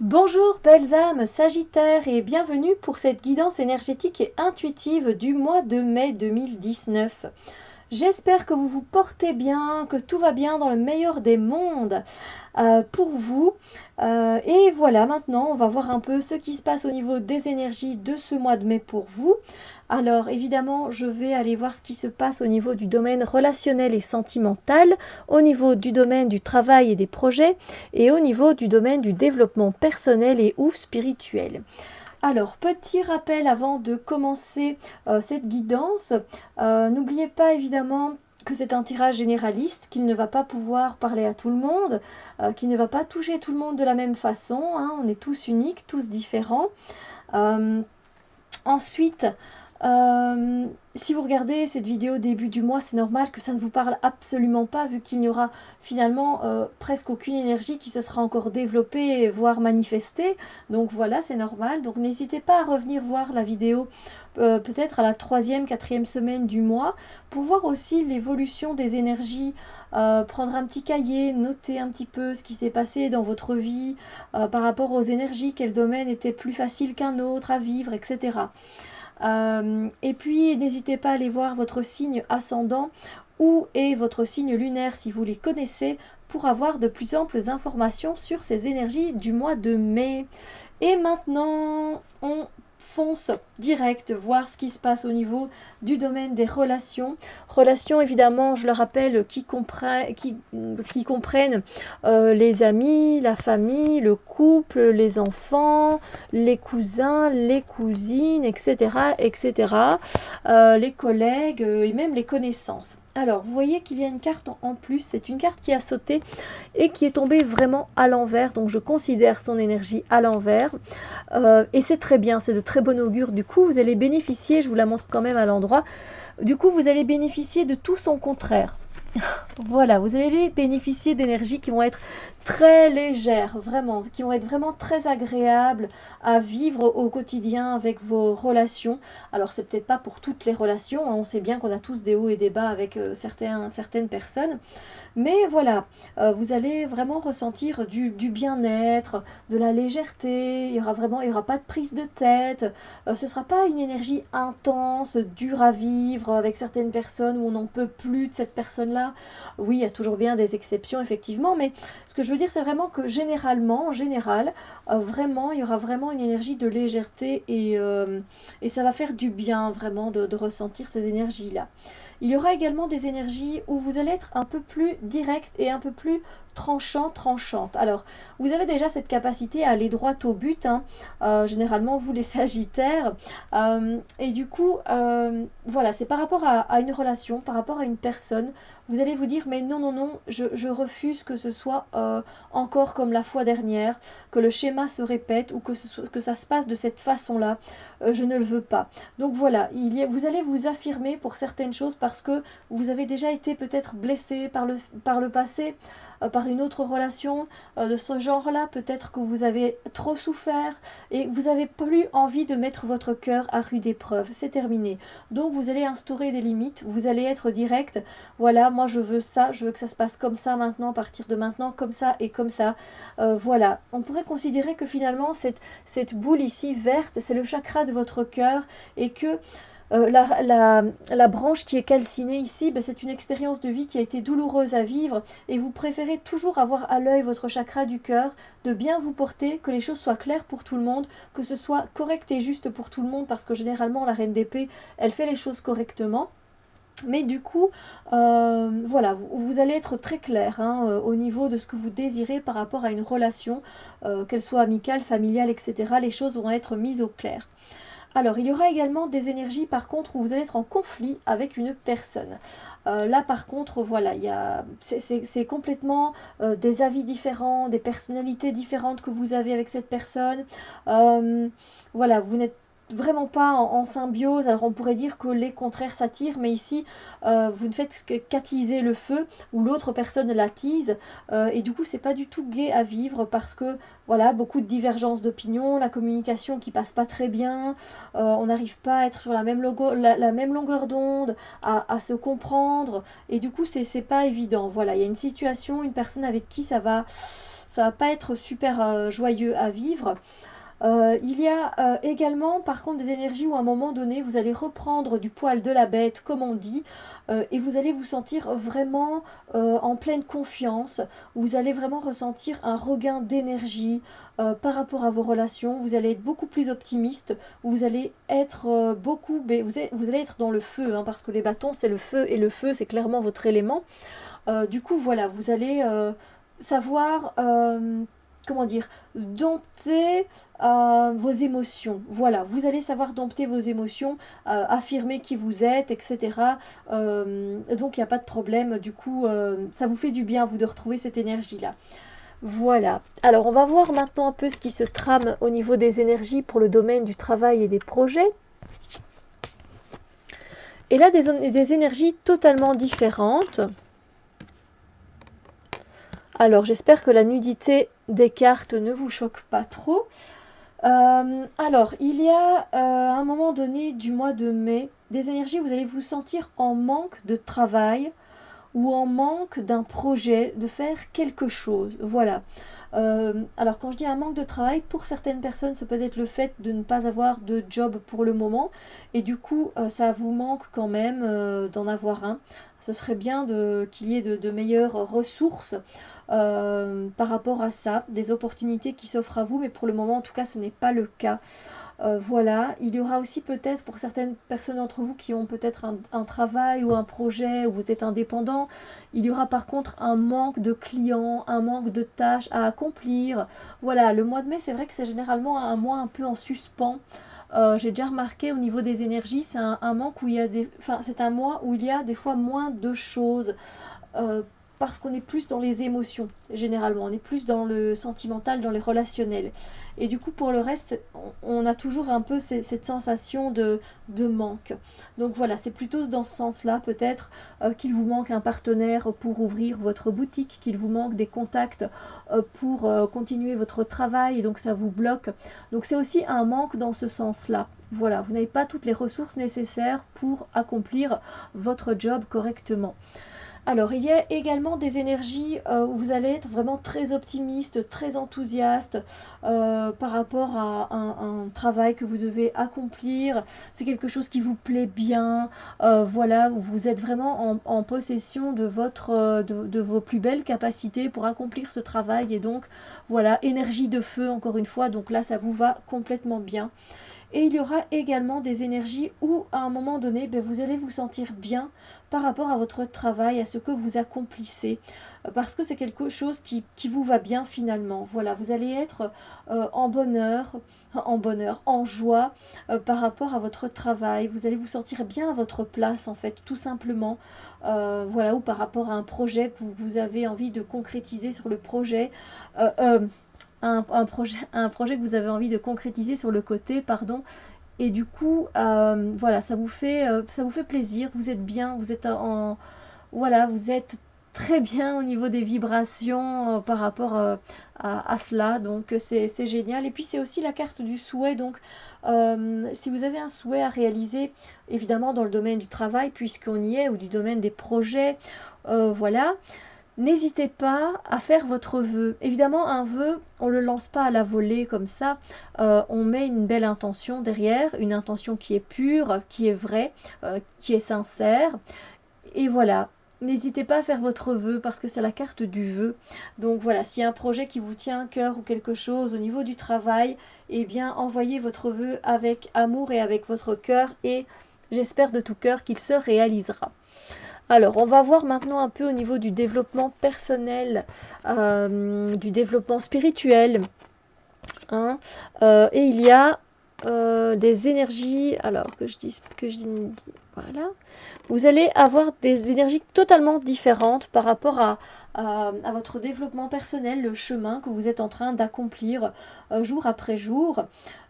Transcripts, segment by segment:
Bonjour belles âmes Sagittaire et bienvenue pour cette guidance énergétique et intuitive du mois de mai 2019. J'espère que vous vous portez bien, que tout va bien dans le meilleur des mondes pour vous. Et voilà, maintenant on va voir un peu ce qui se passe au niveau des énergies de ce mois de mai pour vous. Alors évidemment, je vais aller voir ce qui se passe au niveau du domaine relationnel et sentimental, au niveau du domaine du travail et des projets, et au niveau du domaine du développement personnel et ou spirituel. Alors, petit rappel avant de commencer cette guidance, n'oubliez pas évidemment que c'est un tirage généraliste, qu'il ne va pas pouvoir parler à tout le monde, qu'il ne va pas toucher tout le monde de la même façon, hein, on est tous uniques, tous différents. Euh, Ensuite, si vous regardez cette vidéo au début du mois, c'est normal que ça ne vous parle absolument pas, vu qu'il n'y aura finalement presque aucune énergie qui se sera encore développée, voire manifestée. Donc voilà, c'est normal. Donc n'hésitez pas à revenir voir la vidéo peut-être à la troisième, quatrième semaine du mois, pour voir aussi l'évolution des énergies, prendre un petit cahier, noter un petit peu ce qui s'est passé dans votre vie par rapport aux énergies, quel domaine était plus facile qu'un autre à vivre, etc. Et puis, n'hésitez pas à aller voir votre signe ascendant ou est votre signe lunaire si vous les connaissez pour avoir de plus amples informations sur ces énergies du mois de mai. Et maintenant, on fonce direct voir ce qui se passe au niveau du domaine des relations. Relations, évidemment, je le rappelle, qui comprennent les amis, la famille, le couple, les enfants, les cousins, les cousines, etc., etc., les collègues et même les connaissances. Alors, vous voyez qu'il y a une carte en plus, c'est une carte qui a sauté et qui est tombée vraiment à l'envers, donc je considère son énergie à l'envers. Et c'est très bien, c'est de très bon augure. Du coup, vous allez bénéficier, je vous la montre quand même à l'endroit, du coup, vous allez bénéficier de tout son contraire. Voilà, vous allez bénéficier d'énergies qui vont être très légères, vraiment, qui vont être vraiment très agréables à vivre au quotidien avec vos relations. Alors, c'est peut-être pas pour toutes les relations, hein, on sait bien qu'on a tous des hauts et des bas avec certaines personnes, mais voilà, vous allez vraiment ressentir du bien-être, de la légèreté, il y aura pas de prise de tête, ce ne sera pas une énergie intense, dure à vivre avec certaines personnes où on n'en peut plus de cette personne-là. Oui, il y a toujours bien des exceptions, effectivement, mais ce que je veux dire, c'est vraiment que généralement, en général, vraiment, il y aura vraiment une énergie de légèreté et ça va faire du bien vraiment de ressentir ces énergies-là. Il y aura également des énergies où vous allez être un peu plus direct et un peu plus tranchante. Alors, vous avez déjà cette capacité à aller droit au but, hein, généralement vous les sagittaires. Et du coup, voilà, c'est par rapport à une relation, par rapport à une personne. Vous allez vous dire, mais non, non, non, je refuse que ce soit encore comme la fois dernière, que le schéma se répète ou que ça se passe de cette façon-là. Je ne le veux pas. Donc voilà, vous allez vous affirmer pour certaines choses parce que vous avez déjà été peut-être blessé par le passé, par une autre relation de ce genre-là. Peut-être que vous avez trop souffert et vous n'avez plus envie de mettre votre cœur à rude épreuve. C'est terminé. Donc vous allez instaurer des limites, vous allez être direct. Voilà, moi je veux ça, je veux que ça se passe comme ça maintenant, à partir de maintenant, comme ça et comme ça. Voilà, on pourrait considérer que finalement cette boule ici verte, c'est le chakra de votre cœur et que la branche qui est calcinée ici, ben, c'est une expérience de vie qui a été douloureuse à vivre et vous préférez toujours avoir à l'œil votre chakra du cœur, de bien vous porter, que les choses soient claires pour tout le monde, que ce soit correct et juste pour tout le monde parce que généralement la reine d'épée, elle fait les choses correctement. Mais du coup, voilà, vous allez être très clair hein, au niveau de ce que vous désirez par rapport à une relation, qu'elle soit amicale, familiale, etc. Les choses vont être mises au clair. Alors, il y aura également des énergies par contre où vous allez être en conflit avec une personne. Là par contre, voilà, c'est complètement des avis différents, des personnalités différentes que vous avez avec cette personne. Voilà, vous n'êtes vraiment pas en symbiose. Alors on pourrait dire que les contraires s'attirent, mais ici vous ne faites qu'attiser le feu ou l'autre personne l'attise et du coup c'est pas du tout gai à vivre parce que voilà, beaucoup de divergences d'opinion, la communication qui passe pas très bien, on n'arrive pas à être sur la même longueur d'onde, à se comprendre et du coup c'est pas évident. Voilà, il y a une situation, une personne avec qui ça va pas être super joyeux à vivre. Il y a également par contre des énergies où à un moment donné vous allez reprendre du poil de la bête comme on dit, et vous allez vous sentir vraiment en pleine confiance. Vous allez vraiment ressentir un regain d'énergie par rapport à vos relations. Vous allez être beaucoup plus optimiste. Vous allez être vous allez être dans le feu, hein, parce que les bâtons c'est le feu, et le feu c'est clairement votre élément. Du coup voilà, vous allez savoir comment dire, dompter vos émotions. Voilà, vous allez savoir dompter vos émotions, affirmer qui vous êtes, etc. Donc il n'y a pas de problème, du coup ça vous fait du bien vous de retrouver cette énergie-là. Voilà, alors on va voir maintenant un peu ce qui se trame au niveau des énergies pour le domaine du travail et des projets. Et là des énergies totalement différentes. Alors j'espère que la nudité des cartes ne vous choque pas trop. Alors, il y a à un moment donné du mois de mai, des énergies où vous allez vous sentir en manque de travail ou en manque d'un projet, de faire quelque chose. Voilà. Alors, quand je dis un manque de travail, pour certaines personnes, ça peut être le fait de ne pas avoir de job pour le moment. Et du coup, ça vous manque quand même d'en avoir un. Ce serait bien qu'il y ait de meilleures ressources par rapport à ça, des opportunités qui s'offrent à vous, mais pour le moment, en tout cas, ce n'est pas le cas. Voilà, il y aura aussi peut-être pour certaines personnes d'entre vous qui ont peut-être un travail ou un projet où vous êtes indépendant, il y aura par contre un manque de clients, un manque de tâches à accomplir. Voilà, le mois de mai, c'est vrai que c'est généralement un mois un peu en suspens. J'ai déjà remarqué au niveau des énergies, c'est un manque où il y a c'est un mois où il y a des fois moins de choses. Euh, Parce qu'on est plus dans les émotions, généralement. On est plus dans le sentimental, dans les relationnels. Et du coup, pour le reste, on a toujours un peu cette sensation de manque. Donc voilà, c'est plutôt dans ce sens-là, peut-être, qu'il vous manque un partenaire pour ouvrir votre boutique, qu'il vous manque des contacts pour continuer votre travail, et donc ça vous bloque. Donc c'est aussi un manque dans ce sens-là. Voilà, vous n'avez pas toutes les ressources nécessaires pour accomplir votre job correctement. Alors, il y a également des énergies où vous allez être vraiment très optimiste, très enthousiaste par rapport à un travail que vous devez accomplir. C'est quelque chose qui vous plaît bien. Voilà, où vous êtes vraiment en possession de vos plus belles capacités pour accomplir ce travail. Et donc, voilà, énergie de feu, encore une fois. Donc là, ça vous va complètement bien. Et il y aura également des énergies où, à un moment donné, vous allez vous sentir bien par rapport à votre travail, à ce que vous accomplissez, parce que c'est quelque chose qui vous va bien finalement. Voilà, vous allez être en joie par rapport à votre travail. Vous allez vous sentir bien à votre place, en fait, tout simplement. Voilà, ou par rapport à un projet que vous avez envie de concrétiser sur le projet. Un projet que vous avez envie de concrétiser sur le côté, pardon. Et du coup, voilà, ça vous fait plaisir, vous êtes bien, voilà, vous êtes très bien au niveau des vibrations par rapport à cela, donc c'est génial. Et puis c'est aussi la carte du souhait, donc si vous avez un souhait à réaliser, évidemment dans le domaine du travail, puisqu'on y est, ou du domaine des projets, voilà. N'hésitez pas à faire votre vœu. Évidemment, un vœu, on ne le lance pas à la volée comme ça. On met une belle intention derrière, une intention qui est pure, qui est vraie, qui est sincère. Et voilà, n'hésitez pas à faire votre vœu parce que c'est la carte du vœu. Donc voilà, s'il y a un projet qui vous tient à cœur ou quelque chose au niveau du travail, eh bien envoyez votre vœu avec amour et avec votre cœur, et j'espère de tout cœur qu'il se réalisera. Alors, on va voir maintenant un peu au niveau du développement personnel, du développement spirituel, hein. Et il y a des énergies, alors voilà. Vous allez avoir des énergies totalement différentes par rapport à votre développement personnel, le chemin que vous êtes en train d'accomplir jour après jour.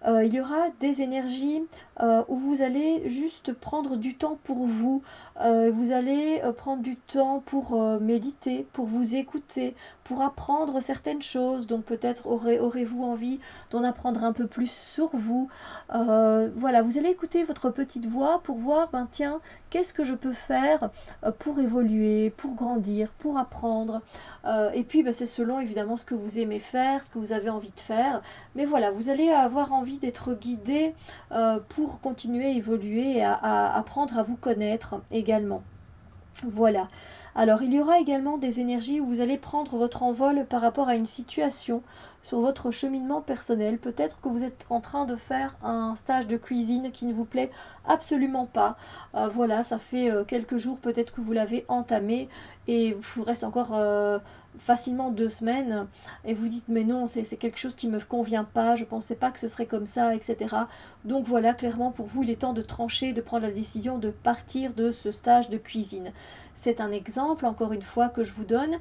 Il y aura des énergies où vous allez juste prendre du temps pour vous. Vous allez prendre du temps pour méditer, pour vous écouter, pour apprendre certaines choses. Donc peut-être aurez-vous envie d'en apprendre un peu plus sur vous. Voilà, vous allez écouter votre petite voix pour voir, ben tiens, qu'est-ce que je peux faire pour évoluer, pour grandir, pour apprendre. Et puis ben, c'est selon évidemment ce que vous aimez faire, ce que vous avez envie de faire. Mais voilà, vous allez avoir envie d'être guidé pour continuer à évoluer et à apprendre à vous connaître également. Voilà. Alors, il y aura également des énergies où vous allez prendre votre envol par rapport à une situation sur votre cheminement personnel. Peut-être que vous êtes en train de faire un stage de cuisine qui ne vous plaît absolument pas. Voilà, ça fait quelques jours peut-être que vous l'avez entamé et il vous reste encore facilement 2 semaines et vous dites mais non, c'est quelque chose qui ne me convient pas, je ne pensais pas que ce serait comme ça, etc. Donc voilà, clairement pour vous, il est temps de trancher, de prendre la décision de partir de ce stage de cuisine. C'est un exemple, encore une fois, que je vous donne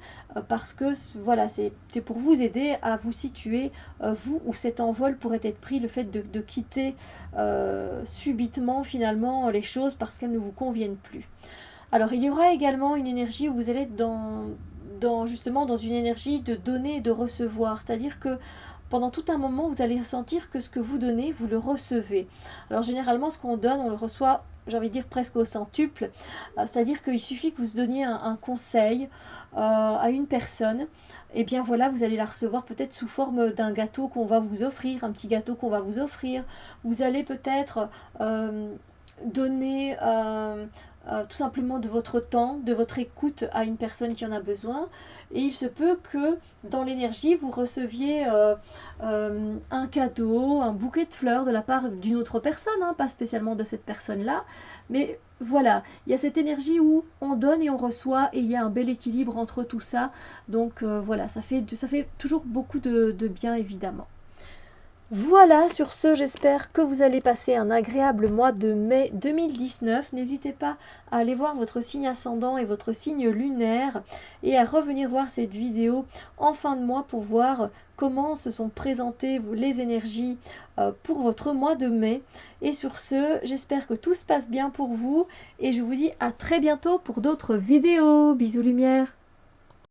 parce que voilà, c'est pour vous aider à vous situer, vous, où cet envol pourrait être pris, le fait de quitter subitement finalement les choses parce qu'elles ne vous conviennent plus. Alors il y aura également une énergie où vous allez être justement dans une énergie de donner et de recevoir, c'est-à-dire que pendant tout un moment, vous allez sentir que ce que vous donnez, vous le recevez. Alors généralement, ce qu'on donne, on le reçoit, j'ai envie de dire presque au centuple. C'est-à-dire qu'il suffit que vous donniez un conseil à une personne. Et bien voilà, vous allez la recevoir peut-être sous forme d'un gâteau qu'on va vous offrir, un petit gâteau qu'on va vous offrir. Vous allez peut-être donner tout simplement de votre temps, de votre écoute à une personne qui en a besoin. Et il se peut que dans l'énergie, vous receviez un cadeau, un bouquet de fleurs de la part d'une autre personne, hein, pas spécialement de cette personne-là. Mais voilà, il y a cette énergie où on donne et on reçoit et il y a un bel équilibre entre tout ça. Donc voilà, ça fait toujours beaucoup de bien évidemment. Voilà, sur ce, j'espère que vous allez passer un agréable mois de mai 2019. N'hésitez pas à aller voir votre signe ascendant et votre signe lunaire et à revenir voir cette vidéo en fin de mois pour voir comment se sont présentées les énergies pour votre mois de mai. Et sur ce, j'espère que tout se passe bien pour vous et je vous dis à très bientôt pour d'autres vidéos. Bisous lumière!